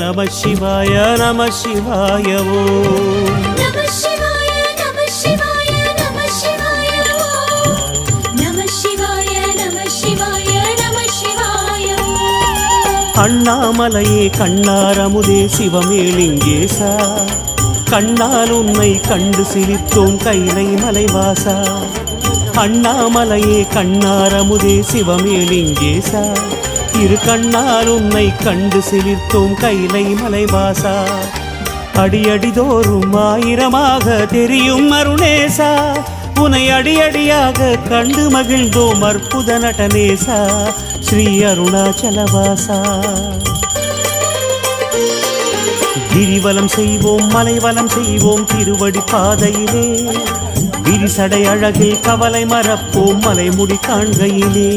நம சிவாய நம சிவாய ஓம் நம சிவாய நம சிவாய நம சிவாய ஓம் நம சிவாய நம சிவாய நம சிவாய ஓம் அண்ணாமலையே கண்ணாரமுதே சிவமேலிங்கேசா கண்ணால் உன்னை கண்டு சிலித்தோம் கைலை மலைவாசா அண்ணாமலையே கண்ணாரமுதே சிவமேலிங்கேசா இரு கண்ணால் உன்னை கண்டு சிலிர்த்தோம் கைலை மலைவாசா அடியடிதோறும் ஆயிரமாக தெரியும் அருணேசா உனை அடியடியாக கண்டு மகிழ்ந்தோம் அற்புத நடனேசா ஸ்ரீ அருணாச்சலவாசா கிரிவலம் செய்வோம் மலைவலம் செய்வோம் திருவடி பாதையிலே விரிசடை அழகில் கவலை மறப்போம் மலைமுடி காண்கையிலே